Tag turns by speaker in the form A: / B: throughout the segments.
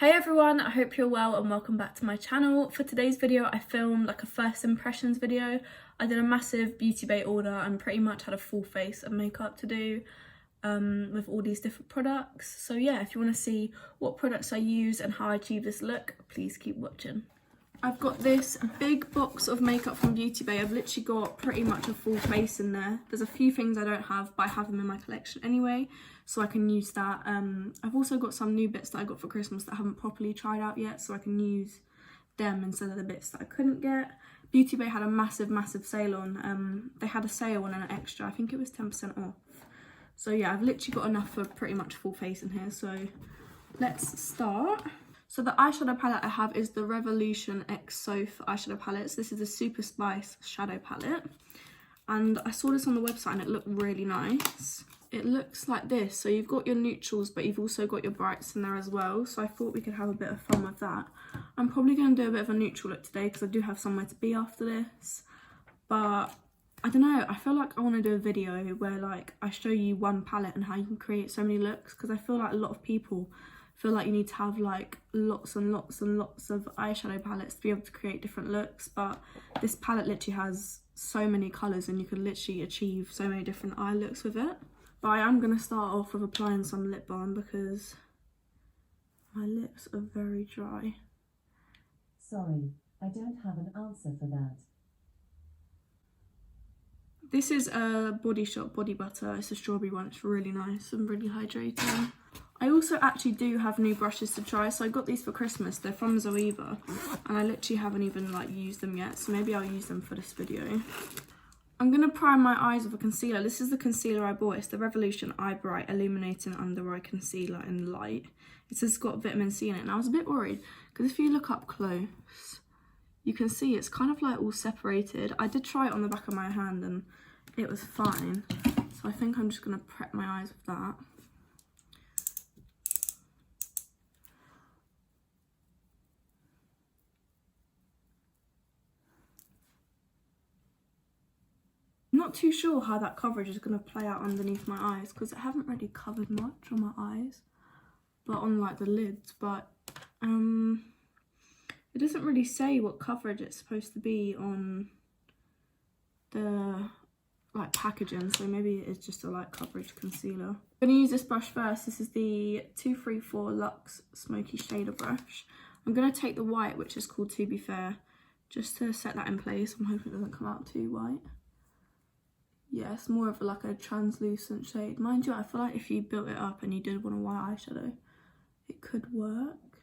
A: Hey everyone, I hope you're well and welcome back to my channel. For today's video I filmed like a first impressions video. I did a massive beauty bay order and pretty much had a full face of makeup to do with all these different products. So yeah, if you want to see what products I use and how I achieve this look, please keep watching. I've got this big box of makeup from Beauty Bay. I've literally got pretty much a full face in there. There's a few things I don't have, but I have them in my collection anyway, so I can use that. I've also got some new bits that I got for Christmas that I haven't properly tried out yet, so I can use them instead of the bits that I couldn't get. Beauty Bay had a massive sale on. They had a sale on an extra, I think it was 10% off. So yeah, I've literally got enough for pretty much full face in here, so let's start. So the eyeshadow palette I have is the Revolution X Soph eyeshadow palettes. This is a Super Spice shadow palette. And I saw this on the website and it looked really nice. It looks like this. So you've got your neutrals, but you've also got your brights in there as well. So I thought we could have a bit of fun with that. I'm probably going to do a bit of a neutral look today because I do have somewhere to be after this. But I don't know, I feel like I want to do a video where like I show you one palette and how you can create so many looks. Because I feel like a lot of people feel like you need to have like lots and lots of eyeshadow palettes to be able to create different looks, but this palette literally has so many colours and you can literally achieve so many different eye looks with it. But I am going to start off with applying some lip balm because my lips are very dry.
B: Sorry, I don't have an answer for that.
A: This is a Body Shop body butter. It's a strawberry one. It's really nice and really hydrating. I also actually do have new brushes to try. So I got these for Christmas. They're from Zoeva and I literally haven't even like used them yet. So maybe I'll use them for this video. I'm going to prime my eyes with a concealer. This is the concealer I bought. It's the Revolution Eye Bright Illuminating Under Eye Concealer in Light. It says it's got vitamin C in it. And I was a bit worried because if you look up close, you can see it's kind of like all separated. I did try it on the back of my hand and it was fine. So I think I'm just going to prep my eyes with that. I'm not too sure how that coverage is going to play out underneath my eyes because I haven't really covered much on my eyes, but on like the lids, but it doesn't really say what coverage it's supposed to be on the like packaging, so maybe it's just a light coverage concealer. I'm going to use this brush first. This is the 234 Luxe Smoky Shader brush. I'm going to take the white, which is called To Be Fair, just to set that in place. I'm hoping it doesn't come out too white. Yeah, it's more of like a translucent shade. Mind you, I feel like if you built it up and you did want a white eyeshadow, it could work.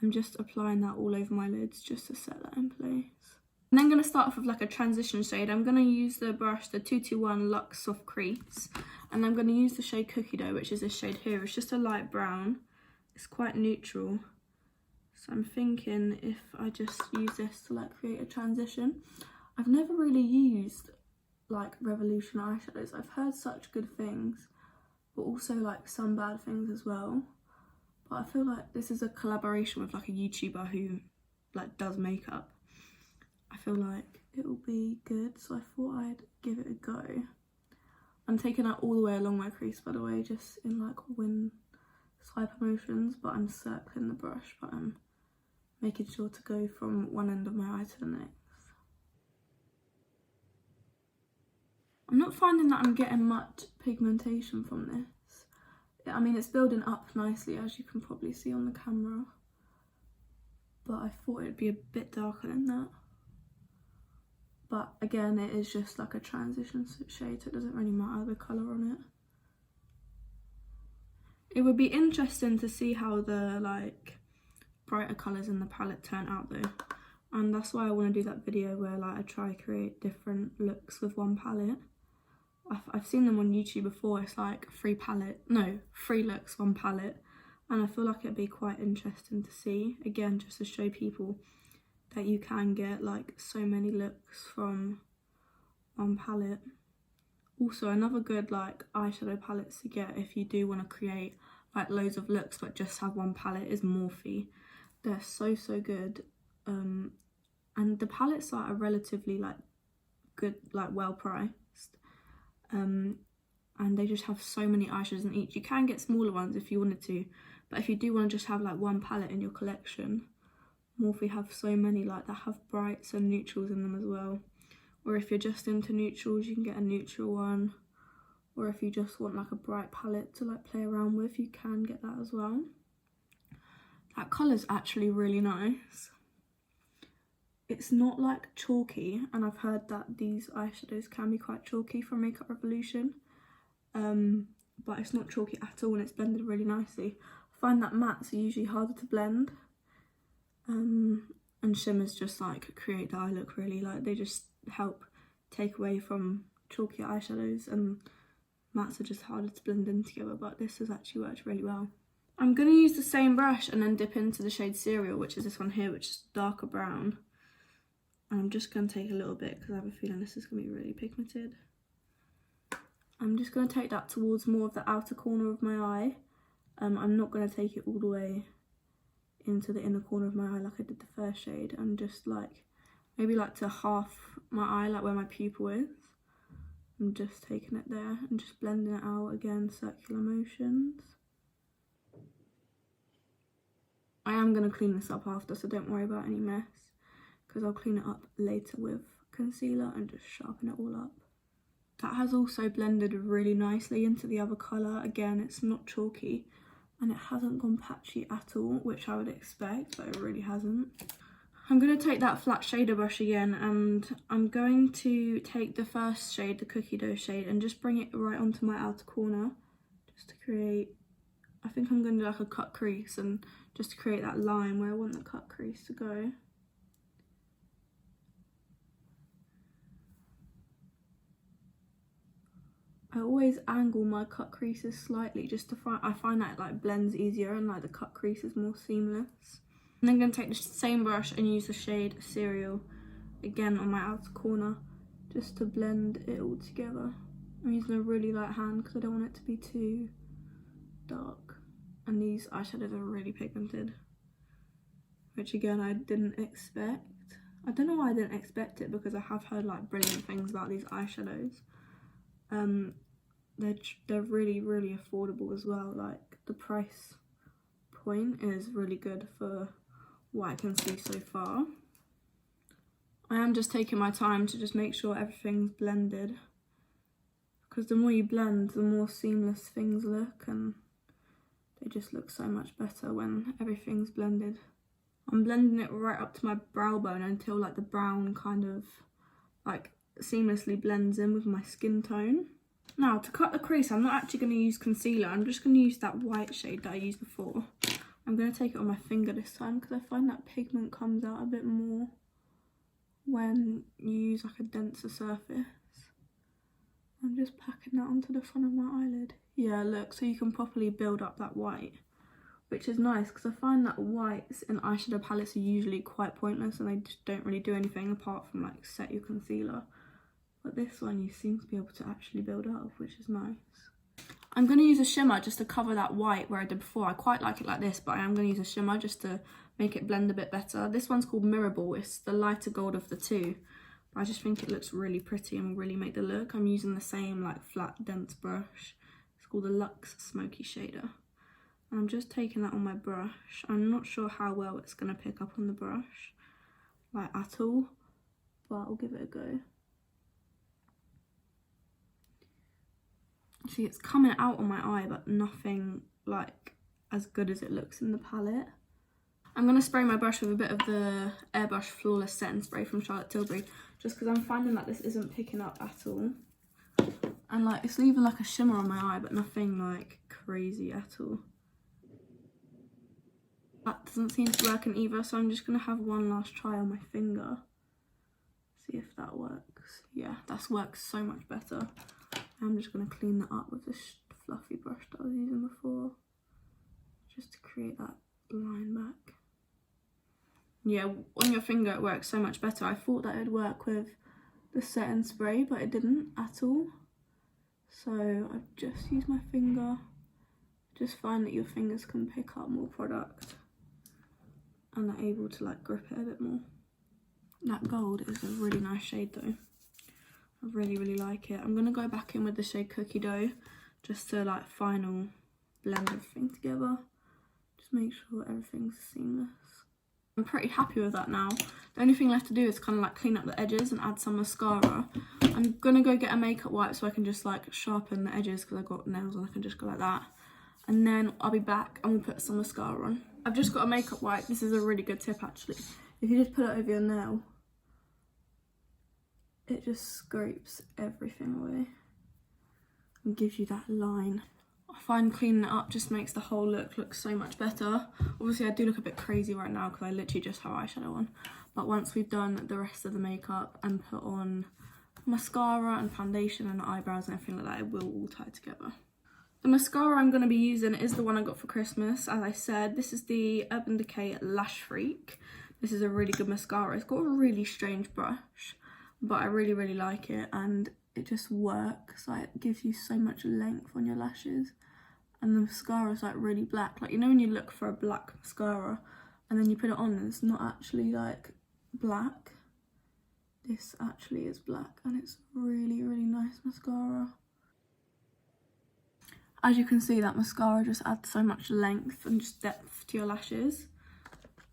A: I'm just applying that all over my lids just to set that in place. And then I'm going to start off with like a transition shade. I'm going to use the brush, the 221 Luxe Soft Crease. And I'm going to use the shade Cookie Dough, which is this shade here. It's just a light brown. It's quite neutral. So I'm thinking if I just use this to like create a transition. I've never really used like Revolution eyeshadows. I've heard such good things, but also like some bad things as well. But I feel like this is a collaboration with like a YouTuber who like does makeup. I feel like it will be good, so I thought I'd give it a go. I'm taking that all the way along my crease, by the way, just in like wind swipe motions, but I'm circling the brush, but I'm making sure to go from one end of my eye to the next. I'm not finding that I'm getting much pigmentation from this. I mean, it's building up nicely, as you can probably see on the camera, but I thought it'd be a bit darker than that. But again, it is just like a transition shade, so it doesn't really matter the colour on it. It would be interesting to see how the like brighter colours in the palette turn out though, and that's why I want to do that video where like I try to create different looks with one palette. I've seen them on YouTube before. It's like 3 looks, 1 palette, and I feel like it'd be quite interesting to see, again, just to show people that you can get like so many looks from one palette. Also, another good like eyeshadow palettes to get if you do want to create like loads of looks but just have one palette is Morphe. They're so good, and the palettes are relatively like good, like well priced, and and they just have so many eyeshadows in each. You can get smaller ones if you wanted to, but if you do want to just have like one palette in your collection, Morphe have so many like that have brights and neutrals in them as well. Or if you're just into neutrals, you can get a neutral one. Or if you just want like a bright palette to like play around with, you can get that as well. That colour's actually really nice. It's not like chalky, and I've heard that these eyeshadows can be quite chalky from Makeup Revolution. But it's not chalky at all, and it's blended really nicely. I find that mattes are usually harder to blend. And shimmers just like create the eye look really, like they just help take away from chalky eyeshadows, and mattes are just harder to blend in together, but this has actually worked really well. I'm going to use the same brush and then dip into the shade Cereal, which is this one here, which is darker brown. And I'm just going to take a little bit because I have a feeling this is going to be really pigmented. I'm just going to take that towards more of the outer corner of my eye. I'm not going to take it all the way into the inner corner of my eye like I did the first shade, and just like maybe like to half my eye, like where my pupil is. I'm just taking it there and just blending it out again, circular motions. I am going to clean this up after, so don't worry about any mess, because I'll clean it up later with concealer and just sharpen it all up. That has also blended really nicely into the other colour. Again, it's not chalky and it hasn't gone patchy at all, which I would expect, but it really hasn't. I'm going to take that flat shader brush again, and I'm going to take the first shade, the Cookie Dough shade, and just bring it right onto my outer corner, just to create, I think I'm going to do like a cut crease, and just to create that line where I want the cut crease to go. I always angle my cut creases slightly just to I find that it like blends easier, and like the cut crease is more seamless. And then I'm going to take the same brush and use the shade Cereal again on my outer corner, just to blend it all together. I'm using a really light hand because I don't want it to be too dark. And these eyeshadows are really pigmented, which again I didn't expect. I don't know why I didn't expect it, because I have heard like brilliant things about these eyeshadows. They're really, really affordable as well. Like the price point is really good for what I can see so far. I am just taking my time to just make sure everything's blended, because the more you blend, the more seamless things look, and they just look so much better when everything's blended. I'm blending it right up to my brow bone until like the brown kind of like seamlessly blends in with my skin tone. Now to cut the crease, I'm not actually going to use concealer, I'm just going to use that white shade that I used before. I'm going to take it on my finger this time, because I find that pigment comes out a bit more when you use like a denser surface. I'm just packing that onto the front of my eyelid. Yeah, look, so you can properly build up that white, which is nice, because I find that whites in eyeshadow palettes are usually quite pointless, and they just don't really do anything apart from like set your concealer. But this one you seem to be able to actually build up, which is nice. I'm going to use a shimmer just to cover that white where I did before. I quite like it like this, but I am going to use a shimmer just to make it blend a bit better. This one's called Mirrorball. It's the lighter gold of the two, but I just think it looks really pretty and will really make the look. I'm using the same like flat dense brush. It's called the Luxe Smoky Shader. And I'm just taking that on my brush. I'm not sure how well it's going to pick up on the brush, like at all, but I'll give it a go. See, it's coming out on my eye, but nothing like as good as it looks in the palette. I'm going to spray my brush with a bit of the Airbrush Flawless Setting Spray from Charlotte Tilbury, just because I'm finding that this isn't picking up at all. And like, it's leaving like a shimmer on my eye, but nothing like crazy at all. That doesn't seem to be working either, so I'm just going to have one last try on my finger. See if that works. Yeah, that's worked so much better. I'm just going to clean that up with this fluffy brush that I was using before, just to create that line back. Yeah, on your finger it works so much better. I thought that it'd work with the setting spray, but it didn't at all. So I just use my finger. Just find that your fingers can pick up more product and are able to like grip it a bit more. That gold is a really nice shade though. I really, really like it. I'm going to go back in with the shade Cookie Dough just to like final blend everything together. Just make sure everything's seamless. I'm pretty happy with that now. The only thing left to do is kind of like clean up the edges and add some mascara. I'm gonna go get a makeup wipe so I can just like sharpen the edges because I've got nails and I can just go like that. And then I'll be back and we'll put some mascara on. I've just got a makeup wipe. This is a really good tip actually. If you just put it over your nail, it just scrapes everything away and gives you that line. I find cleaning it up just makes the whole look so much better. Obviously I do look a bit crazy right now because I literally just have eyeshadow on. But once we've done the rest of the makeup and put on mascara and foundation and eyebrows and everything like that, it will all tie together. The mascara I'm going to be using is the one I got for Christmas. As I said, this is the Urban Decay Lash Freak. This is a really good mascara. It's got a really strange brush, but I really like it, and it just works. Like, it gives you so much length on your lashes, and the mascara is like really black. Like, you know when you look for a black mascara and then you put it on and it's not actually like black? This actually is black, and it's really nice mascara. As you can see, that mascara just adds so much length and just depth to your lashes.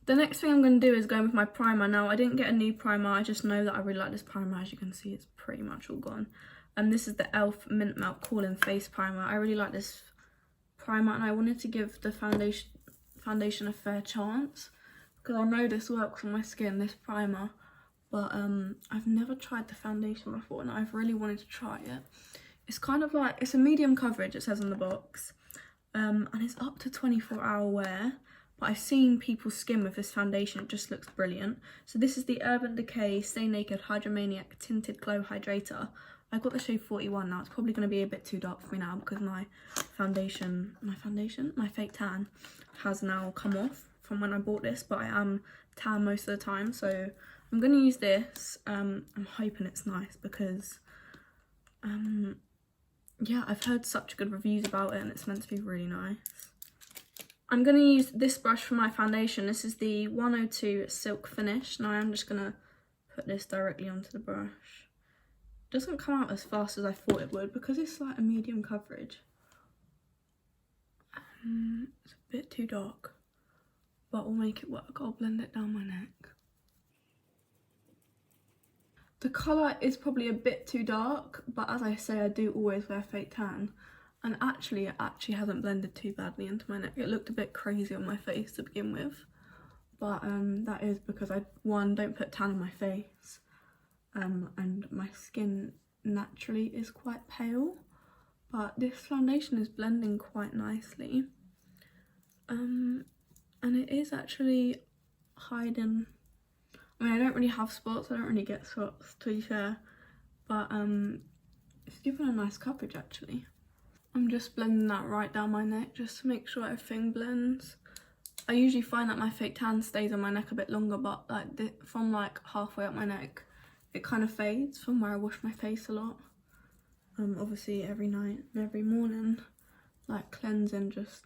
A: The next thing I'm going to do is go in with my primer. Now, I didn't get a new primer, I just know that I really like this primer. As you can see, it's pretty much all gone. And this is the e.l.f. Mint Melt Cooling Face Primer. I really like this primer, and I wanted to give the foundation a fair chance because I know this works on my skin, this primer. But I've never tried the foundation before, and I've really wanted to try it. It's kind of like, it's a medium coverage, it says on the box, and it's up to 24-hour wear. But I've seen people's skin with this foundation, it just looks brilliant. So this is the Urban Decay Stay Naked Hydromaniac Tinted Glow Hydrator. I've got the shade 41 now. It's probably going to be a bit too dark for me now because my fake tan has now come off from when I bought this, but I am tan most of the time, so I'm going to use this. I'm hoping it's nice because yeah, I've heard such good reviews about it and it's meant to be really nice. I'm going to use this brush for my foundation. This is the 102 Silk Finish. Now I'm just going to put this directly onto the brush. It doesn't come out as fast as I thought it would because it's like a medium coverage. It's a bit too dark, but we'll make it work. I'll blend it down my neck. The colour is probably a bit too dark, but as I say, I do always wear fake tan. And actually, it actually hasn't blended too badly into my neck. It looked a bit crazy on my face to begin with. But that is because I, one, don't put tan on my face. And my skin naturally is quite pale. But this foundation is blending quite nicely. And it is actually hiding. I mean, I don't really have spots. I don't really get spots, to be fair. But it's giving a nice coverage, actually. I'm just blending that right down my neck just to make sure everything blends. I usually find that my fake tan stays on my neck a bit longer, but like from like halfway up my neck, it kind of fades from where I wash my face a lot. Obviously every night and every morning, like cleansing, just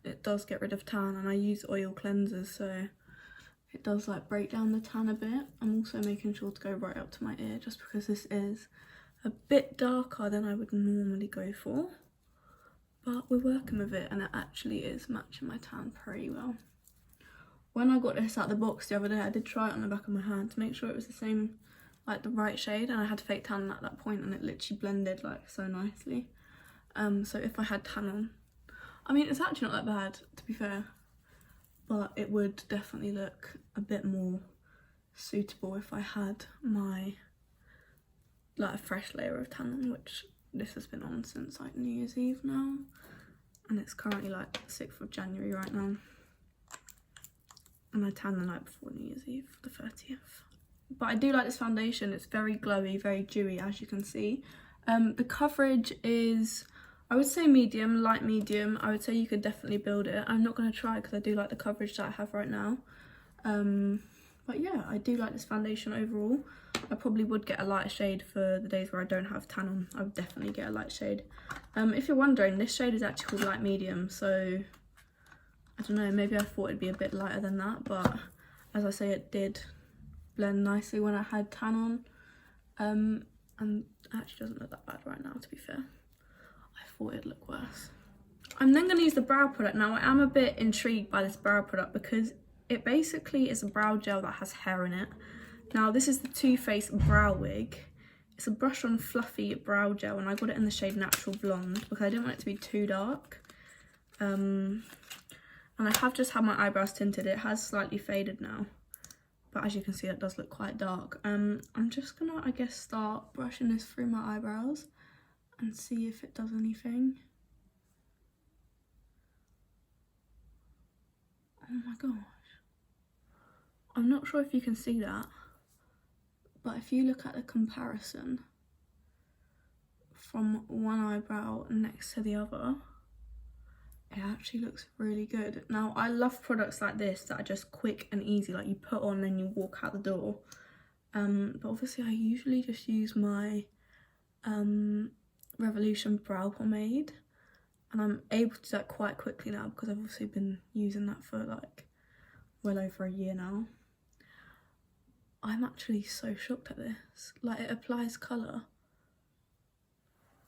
A: it does get rid of tan, and I use oil cleansers, so it does like break down the tan a bit. I'm also making sure to go right up to my ear just because this is a bit darker than I would normally go for. But we're working with it, and it actually is matching my tan pretty well. When I got this out of the box the other day, I did try it on the back of my hand to make sure it was the same, like the right shade, and I had fake tan at that point and it literally blended like so nicely. So if I had tan on, I mean, it's actually not that bad to be fair, but it would definitely look a bit more suitable if I had my, like a fresh layer of tan on, which this has been on since like New Year's Eve now, and it's currently like 6th of January right now, and I tanned the night before New Year's Eve, the 30th. But I do like this foundation. It's very glowy, very dewy, as you can see. The coverage is, I would say medium, light medium. I would say you could definitely build it. I'm not going to try because I do like the coverage that I have right now. But yeah, I do like this foundation overall. I probably would get a lighter shade for the days where I don't have tan on. I would definitely get a light shade. If you're wondering, this shade is actually called light medium, so I don't know, maybe I thought it'd be a bit lighter than that, but as I say, it did blend nicely when I had tan on. And it actually doesn't look that bad right now, to be fair. I thought it'd look worse. I'm then going to use the brow product. Now, I am a bit intrigued by this brow product because it basically is a brow gel that has hair in it. Now, this is the Too Faced Brow Wig. It's a brush on fluffy brow gel, and I got it in the shade Natural Blonde because I didn't want it to be too dark. And I have just had my eyebrows tinted. It has slightly faded now, but as you can see, it does look quite dark. I'm just gonna, I guess, start brushing this through my eyebrows and see if it does anything. Oh my gosh. I'm not sure if you can see that, but if you look at the comparison from one eyebrow next to the other, it actually looks really good. Now, I love products like this that are just quick and easy, like you put on and you walk out the door. But obviously I usually just use my Revolution brow pomade, and I'm able to do that quite quickly now because I've obviously been using that for like well over a year now. I'm actually so shocked at this. Like, it applies colour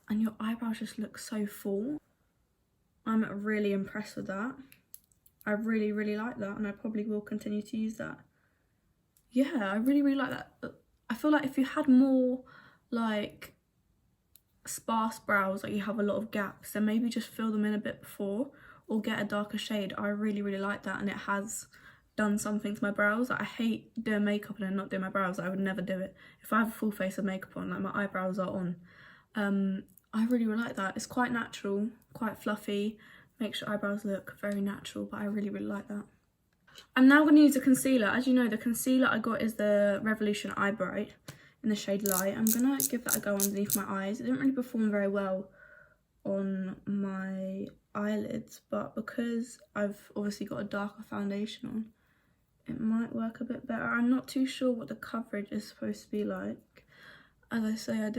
A: and your eyebrows just look so full. I'm really impressed with that. I really, really like that, and I probably will continue to use that. Yeah, I really, really like that. I feel like if you had more like sparse brows, like you have a lot of gaps, then maybe just fill them in a bit before or get a darker shade. I really, really like that, and it has done something to my brows. Like, I hate doing makeup and then not doing my brows. I would never do it. If I have a full face of makeup on, like my eyebrows are on, I really, really like that. It's quite natural, quite fluffy, makes your eyebrows look very natural, but I really, really like that. I'm now going to use a concealer. As you know, the concealer I got is the Revolution Eye Bright in the shade Light. I'm going to give that a go underneath my eyes. It didn't really perform very well on my eyelids, but because I've obviously got a darker foundation on, it might work a bit better. I'm not too sure what the coverage is supposed to be like. As I say, it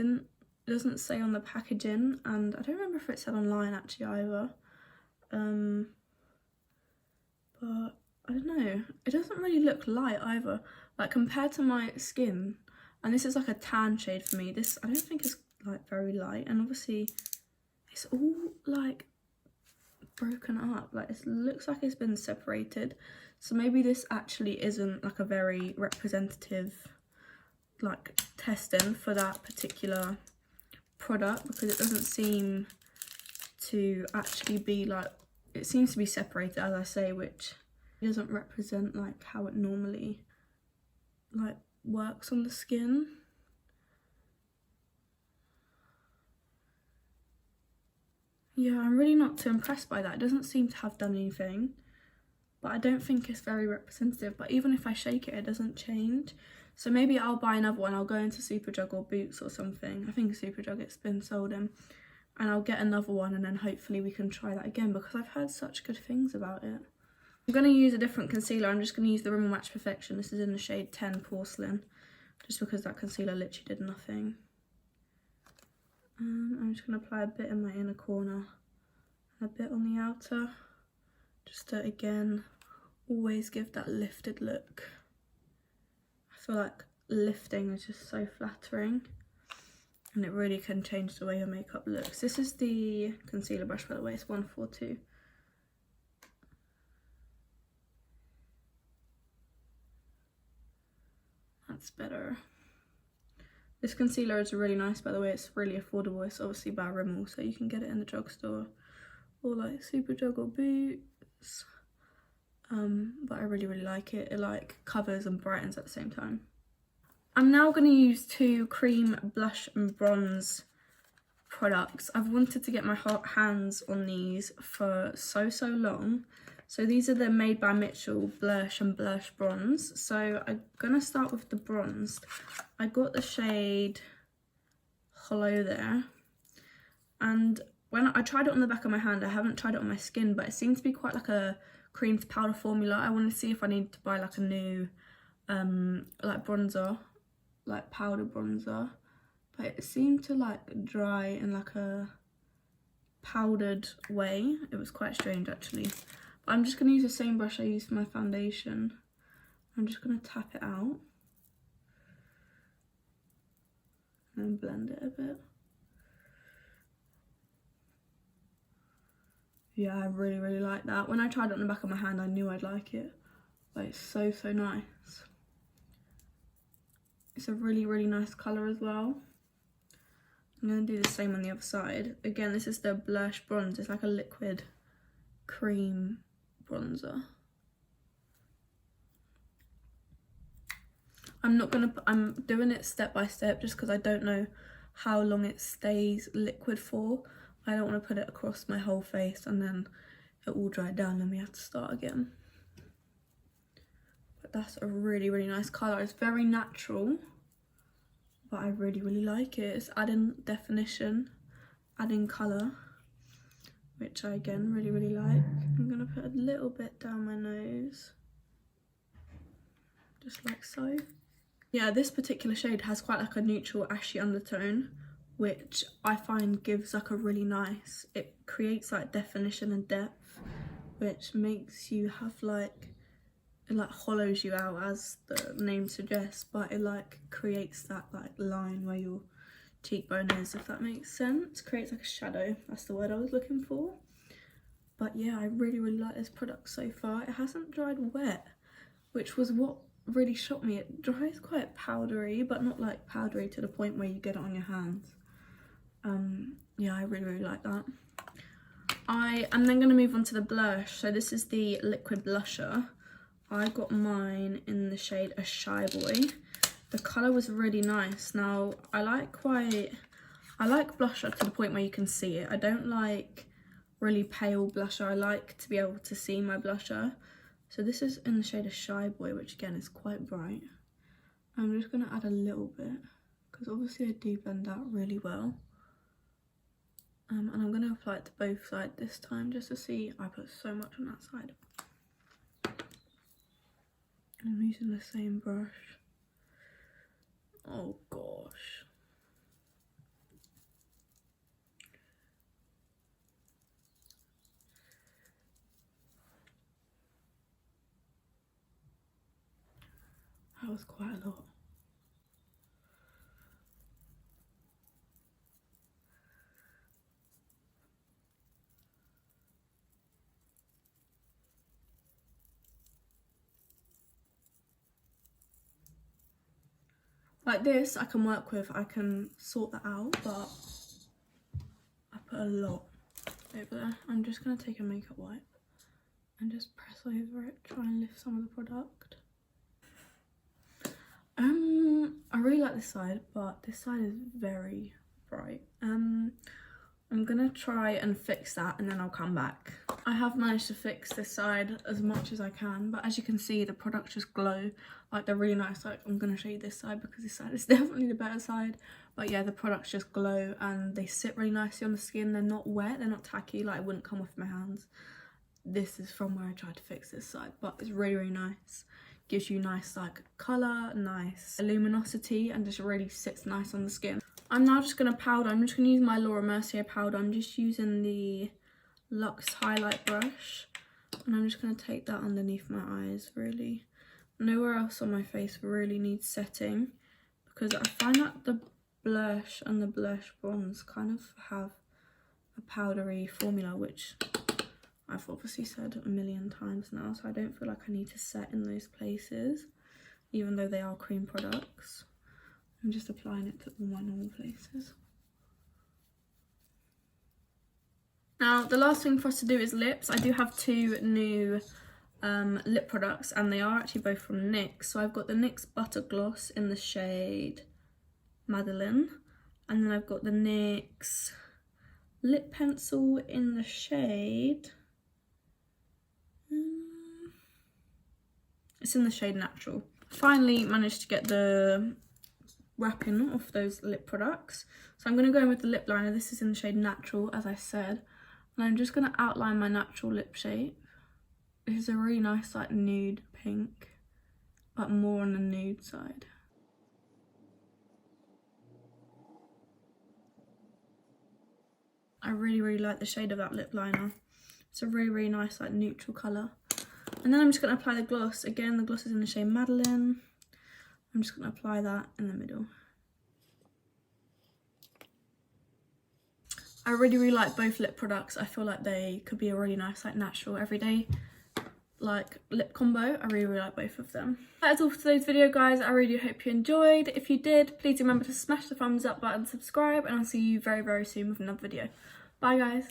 A: doesn't say on the packaging, and I don't remember if it said online actually either. But I don't know, it doesn't really look light either, like compared to my skin. And this is like a tan shade for me. This, I don't think it's like very light, and obviously it's all like broken up, like it looks like it's been separated. So maybe this actually isn't like a very representative like testing for that particular product, because it doesn't seem to actually be like, it seems to be separated, as I say, which doesn't represent like how it normally like works on the skin. Yeah, I'm really not too impressed by that. It doesn't seem to have done anything, but I don't think it's very representative. But even if I shake it, it doesn't change. So maybe I'll buy another one. I'll go into Superdrug or Boots or something. I think Superdrug it's been sold in. And I'll get another one, and then hopefully we can try that again, because I've heard such good things about it. I'm going to use a different concealer. I'm just going to use the Rimmel Match Perfection. This is in the shade 10 Porcelain, just because that concealer literally did nothing. I'm just going to apply a bit in my inner corner and a bit on the outer, just to, again, always give that lifted look. I feel like lifting is just so flattering, and it really can change the way your makeup looks. This is the concealer brush, by the way, it's 142. That's better. This concealer is really nice, by the way. It's really affordable. It's obviously by Rimmel, so you can get it in the drugstore or like Superdrug or Boots. But I really, really like it. It like covers and brightens at the same time. I'm now going to use two cream blush and bronze products. I've wanted to get my hands on these for so long. So these are the Made by Mitchell Blush and Blush Bronze. So I'm going to start with the bronze. I got the shade Hollow there. And when I tried it on the back of my hand, I haven't tried it on my skin, but it seems to be quite like a cream to powder formula. I want to see if I need to buy like a new like bronzer, like powder bronzer. But it seemed to like dry in like a powdered way. It was quite strange actually. I'm just going to use the same brush I used for my foundation. I'm just going to tap it out and blend it a bit. Yeah, I really like that. When I tried it on the back of my hand, I knew I'd like it. But it's so nice. It's a really nice colour as well. I'm going to do the same on the other side. Again, this is the Blush Bronze. It's like a liquid cream bronzer. I'm doing it step by step just because I don't know how long it stays liquid for. I don't want to put it across my whole face and then it all dry down and we have to start again. But that's a really nice colour. It's very natural, but I really like it. It's adding definition, adding colour, which I again really like. I'm going to put a little bit down my nose, just like so. Yeah, this particular shade has quite like a neutral ashy undertone, which I find gives like a really nice, it creates like definition and depth, which makes you have like, it like hollows you out as the name suggests, but it like creates that like line where your cheekbone is, if that makes sense. Creates like a shadow, that's the word I was looking for. But yeah, I really like this product so far. It hasn't dried wet, which was what really shocked me. It dries quite powdery, but not like powdery to the point where you get it on your hands. Yeah, I really like that. I am then going to move on to the blush. So this is the liquid blusher. I got mine in the shade A Shy Boy. The colour was really nice. Now, I like blusher to the point where you can see it. I don't like really pale blusher. I like to be able to see my blusher. So this is in the shade A Shy Boy, which again is quite bright. I'm just going to add a little bit, because obviously I do blend out really well. And I'm going to apply it to both sides this time, just to see. I put so much on that side. I'm using the same brush. Oh gosh. That was quite a lot. Like this, I can work with, I can sort that out, but I put a lot over there. I'm just going to take a makeup wipe and just press over it, try and lift some of the product. I really like this side, but this side is very bright. I'm gonna try and fix that and then I'll come back. I have managed to fix this side as much as I can, but as you can see, the products just glow. Like, they're really nice. Like, I'm gonna show you this side because this side is definitely the better side. But yeah, the products just glow and they sit really nicely on the skin. They're not wet, they're not tacky, like it wouldn't come off my hands. This is from where I tried to fix this side, but it's really nice. Gives you nice like colour, nice luminosity, and just really sits nice on the skin. I'm now just going to powder. I'm just going to use my Laura Mercier powder. I'm just using the Luxe highlight brush, and I'm just going to take that underneath my eyes, really. Nowhere else on my face really needs setting, because I find that the blush and the blush bronze kind of have a powdery formula, which I've obviously said a million times now, so I don't feel like I need to set in those places, even though they are cream products. I'm just applying it to all my normal places. Now, the last thing for us to do is lips. I do have two new lip products, and they are actually both from NYX. So I've got the NYX Butter Gloss in the shade Madeline, and then I've got the NYX Lip Pencil in the shade... it's in the shade Natural. Finally managed to get the wrapping off those lip products. So I'm going to go in with the lip liner. This is in the shade Natural, as I said. And I'm just going to outline my natural lip shape. This is a really nice like nude pink, but more on the nude side. I really like the shade of that lip liner. It's a really nice like neutral colour. And then I'm just going to apply the gloss. Again, the gloss is in the shade Madeline. I'm just going to apply that in the middle. I really like both lip products. I feel like they could be a really nice like natural everyday like lip combo. I really like both of them. That is all for today's video, guys. I really hope you enjoyed. If you did, please remember to smash the thumbs up button, subscribe, and I'll see you very soon with another video. Bye guys.